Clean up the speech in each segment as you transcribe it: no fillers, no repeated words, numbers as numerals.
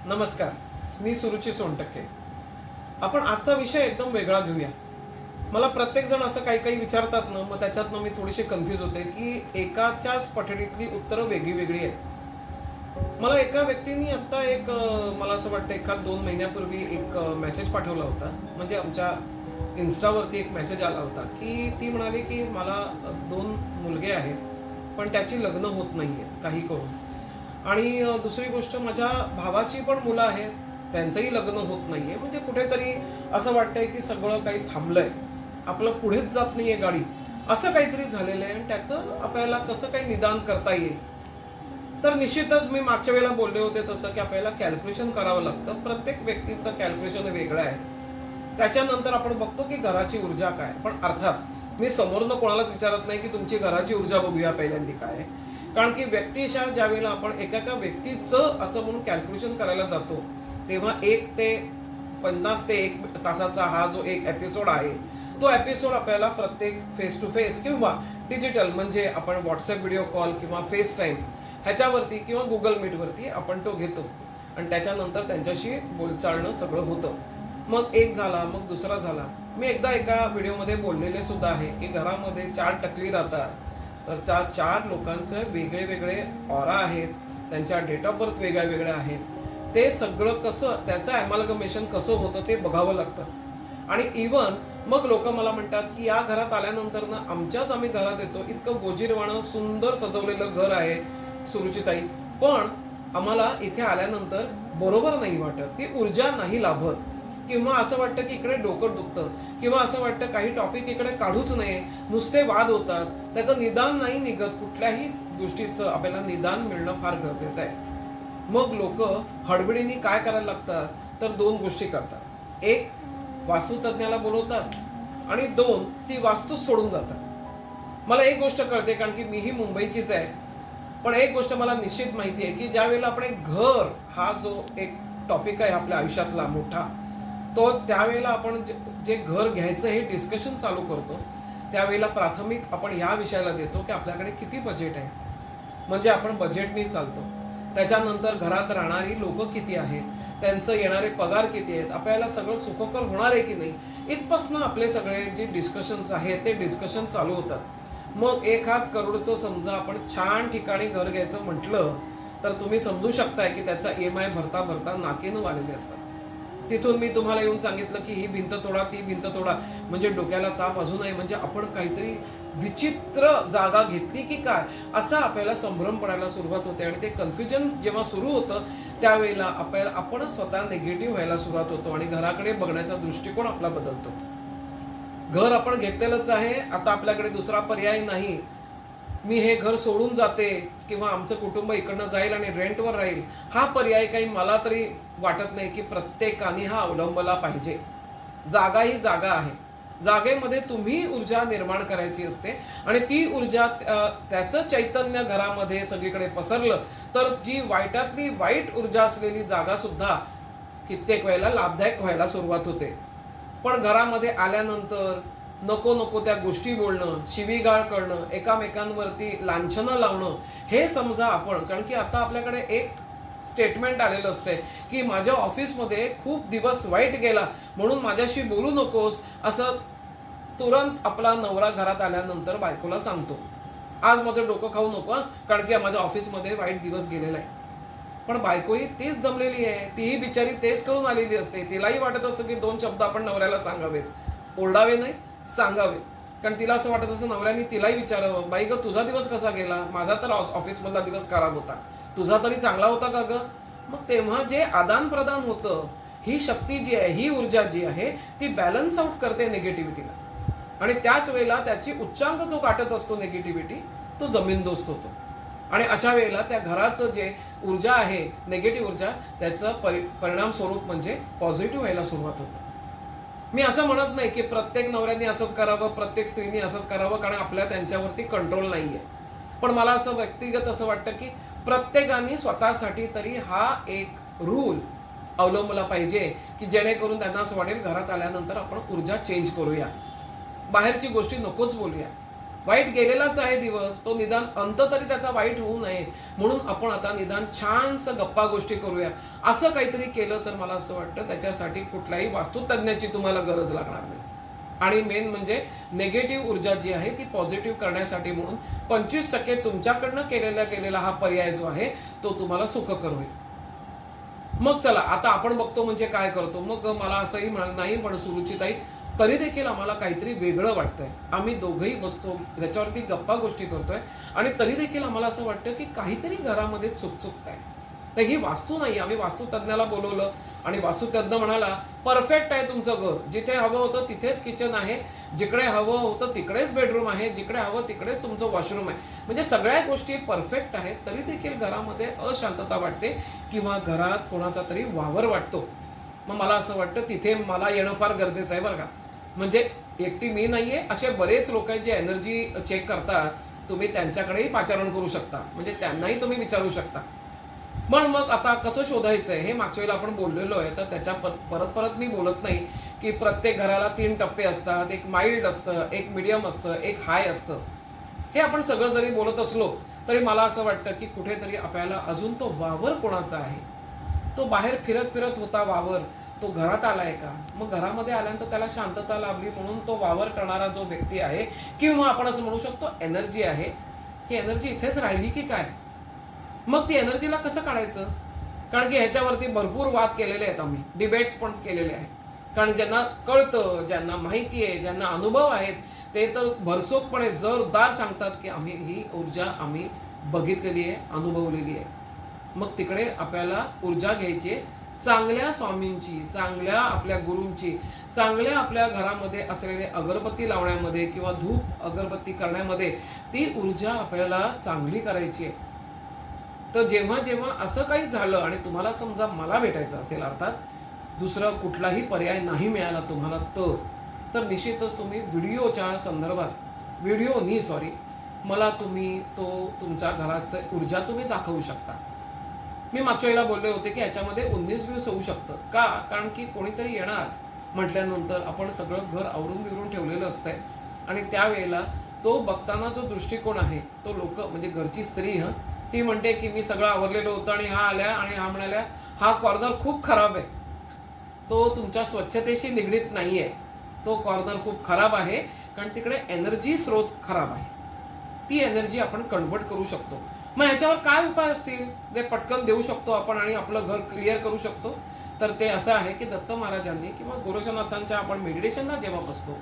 नमस्कार, मी सुरुची सोनटक्के. आपण आजचा विषय एकदम वेगळा घेऊया. मला प्रत्येकजण असं काही काही विचारतात ना, मग त्याच्यातनं मी थोडीशी कन्फ्यूज होते की एकाच्याच पठडीतली उत्तरं वेगळी वेगळी आहेत. मला एका व्यक्तीने आत्ता मला असं वाटतं 1-2 महिन्यापूर्वी एक मेसेज पाठवला होता. म्हणजे आमच्या इन्स्टावरती एक मेसेज आला होता की ती म्हणाली की मला 2 मुलगे आहेत, पण त्याची लग्न होत नाही आहेत काही करून. आणि दुसरी गोष्ट माझ्या भावाची पण मुलं आहेत, त्यांचंही लग्न होत नाहीये. म्हणजे कुठेतरी असं वाटतंय की सगळं काही थांबलंय, आपलं पुढेच जात नाहीये गाडी, असं काहीतरी झालेलं आहे. आणि त्याचं आपल्याला कसं काही निदान करता येईल. तर निश्चितच मी मागच्या वेळेला बोलले होते तसं की आपल्याला कॅल्क्युलेशन करावं लागतं. प्रत्येक व्यक्तीचं कॅल्क्युलेशन वेगळं आहे. त्याच्यानंतर आपण बघतो की घराची ऊर्जा काय. पण अर्थात मी समोरनं कोणालाच विचारत नाही की तुमची घराची ऊर्जा बघूया पहिल्यांदा काय आहे. कारण की व्यक्तिशः ज्या वेळेला आपण एका व्यक्तीचं असं म्हणून कॅल्क्युलेशन करायला जातो, तेव्हा 1 ते 50 ते 1 तासाचा हा जो एक एपिसोड आहे, तो एपिसोड आपल्याला प्रत्येक फेस टू फेस किंवा डिजिटल म्हणजे आपण व्हॉट्सअप व्हिडिओ कॉल किंवा फेस टाईम ह्याच्यावरती किंवा गुगल मीटवरती आपण तो घेतो. आणि त्याच्यानंतर त्यांच्याशी बोलचालणं सगळं होतं. मग एक झाला, मग दुसरा झाला. मी एकदा एका व्हिडिओमध्ये बोललेले सुद्धा आहे की घरामध्ये 4 टकली राहतात. तर त्या 4 लोकांचे वेगळे वेगळे ऑरा आहेत, त्यांच्या डेट ऑफ बर्थ वेगळ्या वेगळ्या आहेत. ते सगळं कसं त्याचं ॲमॅलगमेशन कसं होतं ते बघावं लागतं. आणि इवन मग लोक मला म्हणतात की या घरात आल्यानंतर ना आम्ही घरात येतो, इतकं गोजीरवाणं सुंदर सजवलेलं घर आहे सुरुचिताई, पण आम्हाला इथे आल्यानंतर बरोबर नाही वाटत, ती ऊर्जा नाही लाभत. किंवा असं वाटतं की इकडे डोकं दुखतं, किंवा असं वाटतं काही टॉपिक इकडे काढूच नये, नुसते वाद होतात, त्याचं निदान नाही निघत. कुठल्याही गोष्टीचं आपल्याला निदान मिळणं फार गरजेचं आहे. मग लोक हडबडीने काय करायला लागतात, तर 2 गोष्टी करतात. एक, वास्तुतज्ञाला बोलवतात, आणि 2, ती वास्तू सोडून जातात. मला एक गोष्ट कळते, कारण की मीही मुंबईचीच आहे. पण एक गोष्ट मला निश्चित माहिती आहे की ज्या वेळेला आपण एक घर हा जो एक टॉपिक आहे आपल्या आयुष्यातला मोठा, तो त्यावेळेला आपण जे घर घ्यायचं हे डिस्कशन चालू करतो, त्यावेळेला प्राथमिक आपण ह्या विषयाला देतो की आपल्याकडे किती बजेट आहे. म्हणजे आपण बजेटने चालतो. त्याच्यानंतर घरात राहणारी लोक किती आहेत, त्यांचं येणारे पगार किती आहेत, आपल्याला सगळं सुखकर होणार आहे की नाही, इथपासनं आपले सगळे जे डिस्कशन्स आहेत ते डिस्कशन चालू होतात. मग 1 करोडचं समजा आपण छान ठिकाणी घर घ्यायचं म्हटलं, तर तुम्ही समजू शकताय की त्याचा EMI भरता भरता नाकेनऊ आलेले असतात. तिथून मी तुम्हाला येऊन सांगितलं की ही भिंत तोडा, ती भिंत तोडा, म्हणजे डोक्याला ताप अजून आहे, म्हणजे आपण काहीतरी विचित्र जागा घेतली की काय, असा आपल्याला संभ्रम पडायला सुरुवात होते. आणि ते कन्फ्युजन जेव्हा सुरू होतं, त्यावेळेला आपण स्वतः निगेटिव्ह व्हायला सुरुवात होतो आणि घराकडे बघण्याचा दृष्टिकोन आपला बदलतो. घर आपण घेतलेलंच आहे, आता आपल्याकडे दुसरा पर्याय नाही, मी हे घर सोडून जाते किंवा आमचं कुटुंब इकडनं जाईल आणि रेंटवर राहील, हा पर्याय काही मला तरी वाटत नाही की प्रत्येकाने हा अवलंबला पाहिजे. जागा ही जागा आहे. जागेमध्ये तुम्ही ऊर्जा निर्माण करायची असते, आणि ती ऊर्जा त्याचं चैतन्य घरामध्ये सगळीकडे पसरलं, तर जी वाईटातली वाईट ऊर्जा असलेली जागा सुद्धा कित्येक वेळेला लाभदायक व्हायला सुरुवात होते. पण घरामध्ये आल्यानंतर नको नको त्या गोष्टी बोलणं, शिवीगाळ करणं, एकामेकांवरती लांछनं लावणं, हे समजा आपण, कारण की आता आपल्याकडे एक स्टेटमेंट आलेलं असते की माझ्या ऑफिसमध्ये खूप दिवस वाईट गेला म्हणून माझ्याशी बोलू नकोस, असं तुरंत आपला नवरा घरात आल्यानंतर बायकोला सांगतो. आज माझं डोकं खाऊ नको, कारण की माझ्या ऑफिसमध्ये वाईट दिवस गेलेला आहे. पण बायकोही तीच दमलेली आहे, तीही बिचारी तेच करून आलेली असते. तिलाही वाटत असतं की 2 शब्द आपण नवऱ्याला सांगावेत, ओरडावे नाही, सांगावे. कारण तिला असं वाटत असतं नवऱ्याने तिलाही विचारावं, बाई गं तुझा दिवस कसा गेला, माझा तर ऑफिसमधला दिवस खराब होता, तुझा तरी चांगला होता का गं. मग तेव्हा जे आदान प्रदान होतं, ही शक्ती जी आहे, ही ऊर्जा जी आहे, ती बॅलन्स आउट करते निगेटिव्हिटीला. आणि त्याच वेळेला त्याची उच्चांक जो गाठत असतो निगेटिव्हिटी, तो जमीनदोस्त होतो. आणि अशा वेळेला त्या घराचं जे ऊर्जा आहे, निगेटिव्ह ऊर्जा, त्याचं परिणाम स्वरूप म्हणजे पॉझिटिव्ह व्हायला सुरुवात होतं. मी असं म्हणत नाही की प्रत्येक नवऱ्याने असंच करावं, प्रत्येक स्त्रीने असंच करावं, कारण आपल्या त्यांच्यावरती कंट्रोल नाही आहे. पण मला असं व्यक्तिगत असं वाटतं की प्रत्येकाने स्वतःसाठी तरी हा एक रूल अवलंबला पाहिजे की जेणेकरून त्यांना असं वाटेल घरात आल्यानंतर आपण ऊर्जा चेंज करूया, बाहेरची गोष्टी नकोच बोलूया. वाईट गेलेलाच आहे दिवस, तो निदान अंत तरी त्याचा वाईट होऊ नये म्हणून आपण आता निदान छानसं गप्पा गोष्टी करूया, असं काहीतरी केलं तर मला असं वाटतं त्याच्यासाठी कुठल्याही वास्तुतज्ञाची तुम्हाला गरज लागणार नाही. आणि मेन म्हणजे नेगेटिव्ह ऊर्जा जी आहे ती पॉझिटिव्ह करण्यासाठी म्हणून 25% तुमच्याकडनं गेलेला हा पर्याय जो आहे तो तुम्हाला सुखकर होईल. मग चला आता आपण बघतो म्हणजे काय करतो. मग मला असंही नाही पण सुरुचिताई तरी देखील आम्हाला काहीतरी वेगळं वाटतंय. आम्ही दोघंही बसतो त्याच्यावरती गप्पा गोष्टी करतोय आणि तरी देखील आम्हाला असं वाटतं की काहीतरी घरामध्ये चुकचुकतंय. तर ही वास्तू नाही. आम्ही वास्तुतज्ञाला बोलवलं आणि वास्तुतज्ञ म्हणाला परफेक्ट आहे तुमचं घर, जिथे हवं होतं तिथेच किचन आहे, जिकडे हवं होतं तिकडेच बेडरूम आहे, जिकडे हवं तिकडेच तुमचं वॉशरूम आहे, म्हणजे सगळ्या गोष्टी परफेक्ट आहेत. तरी देखील घरामध्ये अशांतता वाटते किंवा घरात कोणाचा तरी वावर वाटतो. मग मला असं वाटतं तिथे मला येणं फार गरजेचं आहे बरं का. म्हणजे एकटी मी नाहीये, असे बरेच लोक आहेत जे एनर्जी चेक करतात. तुम्ही त्यांच्याकडेही पाचारण करू शकता, म्हणजे त्यांनाही तुम्ही विचारू शकता. मग आता कसं शोधायचं आहे हे मागच्या वेळेला आपण बोललेलो आहे. तर त्याच्या परत परत मी बोलत नाही की प्रत्येक घराला 3 टप्पे असतात. एक माइल्ड असतं, एक मिडियम असतं, एक हाय असतं. हे आपण सगळं जरी बोलत असलो तरी मला असं वाटतं की कुठेतरी आपल्याला अजून तो वावर कोणाचा आहे, तो बाहेर फिरत फिरत होता वावर, तो घरात आलाय का. मग घरामध्ये आल्यानंतर त्याला शांतता लाभली म्हणून तो वावर करणारा जो व्यक्ती आहे किंवा आपण असं म्हणू शकतो एनर्जी आहे, ही एनर्जी इथेच राहिली की काय. मग ती एनर्जीला कसं काढायचं. कारण की ह्याच्यावरती भरपूर वाद केलेले आहेत, आम्ही डिबेट्स पण केलेले आहेत. कारण ज्यांना कळतं, ज्यांना माहिती आहे, ज्यांना अनुभव आहेत ते तर भरसोकपणे जोरदार सांगतात की आम्ही ही ऊर्जा आम्ही बघितलेली आहे, अनुभवलेली आहे. मग तिकडे आपल्याला ऊर्जा घ्यायची आहे चांगल्या स्वामींची, चांगल्या आपल्या गुरूंची, चांगल्या आपल्या घरामध्ये असलेले अगरबत्ती लावण्यामध्ये किंवा धूप अगरबत्ती करण्यामध्ये ती ऊर्जा आपल्याला चांगली करायची आहे. तर जेव्हा जेव्हा असं काही झालं आणि तुम्हाला समजा मला भेटायचं असेल, अर्थात दुसरा कुठलाही पर्याय नाही मिळाला तुम्हाला, तर निश्चितच तुम्ही व्हिडिओच्या संदर्भात मला तुम्ही तो तुमच्या घराचं ऊर्जा तुम्ही दाखवू शकता. मी मागच्या वेळेला बोलले होते की याच्यामध्ये 19 व्ह्यूज होऊ शकतं का, कारण की कोणीतरी येणार म्हटल्यानंतर आपण सगळं घर आवरून बिवरून ठेवलेलं असतंय आणि त्यावेळेला तो बघताना जो दृष्टिकोन आहे तो लोक म्हणजे घरची स्त्री ती म्हणते की मी सगळं आवरलेलं होतं आणि हा आल्या आणि हा म्हणाल्या हा कॉर्नर खूप खराब आहे, तो तुमच्या स्वच्छतेशी निगडीत नाही आहे, तो कॉर्नर खूप खराब आहे कारण तिकडे एनर्जी स्रोत खराब आहे. ती एनर्जी आपण कन्व्हर्ट करू शकतो. मग ह्याच्यावर काय उपाय असतील जे पटकन देऊ शकतो आपण आणि आपलं घर क्लिअर करू शकतो. तर ते असं आहे की दत्त महाराजांनी किंवा गोरक्षनाथांच्या आपण मेडिटेशनला जेव्हा बसतो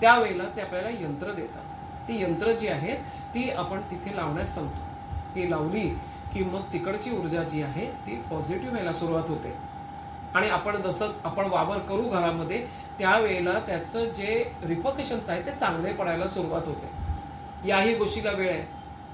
त्यावेळेला ते आपल्याला यंत्र देतात. ती यंत्र जी आहेत ती आपण तिथे लावण्यास सांगतो. ती लावली की मग तिकडची ऊर्जा जी आहे ती पॉझिटिव्ह व्हायला सुरुवात होते आणि आपण जसं आपण वावर करू घरामध्ये त्यावेळेला त्याचं जे रिपकशन्स आहे ते चांगले पडायला सुरुवात होते. याही गोष्टीला वेळ आहे.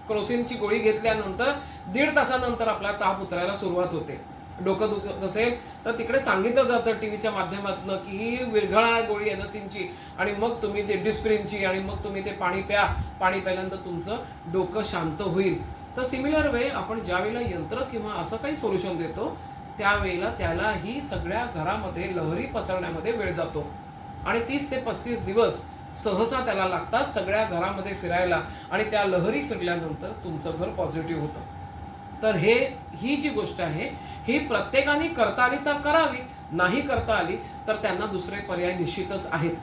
क्रोसिनची गोळी घेतल्यानंतर 1.5 तासानंतर आपला ताप उतरायला सुरुवात होते. डोकं दुखत असेल तर तिकडे सांगितलं जातं टीव्हीच्या माध्यमातून की ही विरघळणारी गोळी एनसिनची आणि मग तुम्ही ते डिस्प्रिनची आणि मग तुम्ही ते पाणी प्या. पाणी प्यायल्यानंतर तुमचं डोकं शांत होईल. तर सिमिलर वे आपण ज्यावेळेला यंत्र किंवा असं काही सोल्युशन देतो त्यावेळेला त्यालाही सगळ्या घरामध्ये लहरी पसरण्यामध्ये वेळ जातो आणि 30 ते 35 दिवस सहसा त्याला लागतात सगळ्या घरामध्ये फिरायला आणि त्या लहरी फिरल्यानंतर तुमचं घर पॉझिटिव्ह होतं. तर ही जी गोष्ट आहे ही प्रत्येकाने करता आली तर करावी, नाही करता आली तर त्यांना दुसरे पर्याय निश्चितच आहेत.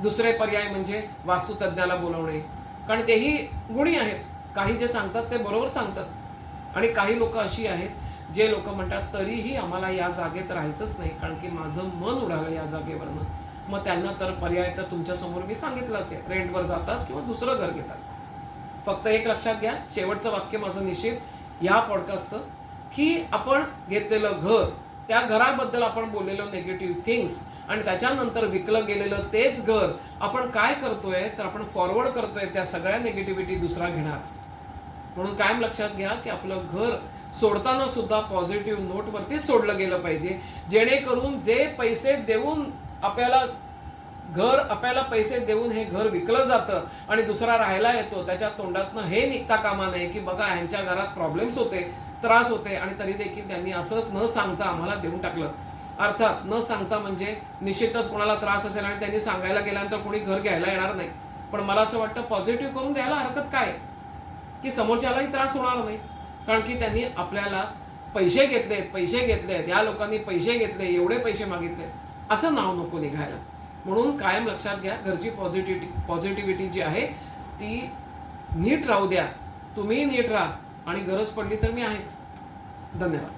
दुसरे पर्याय म्हणजे वास्तुतज्ञाला बोलवणे, कारण तेही गुणी आहेत. काही जे सांगतात ते बरोबर सांगतात आणि काही लोक अशी आहेत जे लोक म्हणतात तरीही आम्हाला या जागेत राहायचंच नाही कारण की माझं मन उडालं या जागेवरनं. मग त्यांना तर पर्याय तर तुमच्यासमोर मी सांगितलंच आहे, रेंटवर जातात किंवा दुसरं घर घेतात. फक्त एक लक्षात घ्या, शेवटचं वाक्य माझं निश्चित या पॉडकास्टचं की आपण घेतलेलं घर, त्या घराबद्दल आपण बोललेलो नेगेटिव्ह थिंग्स आणि त्याच्यानंतर विकलं गेलेलं तेच घर आपण काय करतोय तर आपण फॉरवर्ड करतोय त्या सगळ्या निगेटिव्हिटी दुसरा घेणार. म्हणून कायम लक्षात घ्या की आपलं घर सोडताना सुद्धा पॉझिटिव्ह नोटवरतीच सोडलं गेलं पाहिजे, जेणेकरून जे पैसे देऊन आपल्याला पैसे देऊन हे घर विकलं जातं आणि दुसरा राहायला येतो त्याच्या तोंडातनं हे निघता कामा नये की बघा ह्यांच्या घरात प्रॉब्लेम्स होते, त्रास होते आणि तरी देखील त्यांनी असंच न सांगता आम्हाला देऊन टाकलं. अर्थात न सांगता म्हणजे निश्चितच कोणाला त्रास असेल आणि त्यांनी सांगायला गेल्यानंतर कोणी घर घ्यायला येणार नाही. पण मला असं वाटतं पॉझिटिव्ह करून द्यायला हरकत काय आहे? की समोरच्यालाही त्रास होणार नाही. कारण की त्यांनी आपल्याला पैसे घेतलेत, या लोकांनी पैसे घेतले, एवढे पैसे मागितले, असं नाव नको निघायला. म्हणून कायम लक्षात घ्या, घरची पॉझिटिव्हिटी जी आहे ती नीट राहू द्या. तुम्ही नीट राहा आणि गरज पडली तर मी आहेच. धन्यवाद.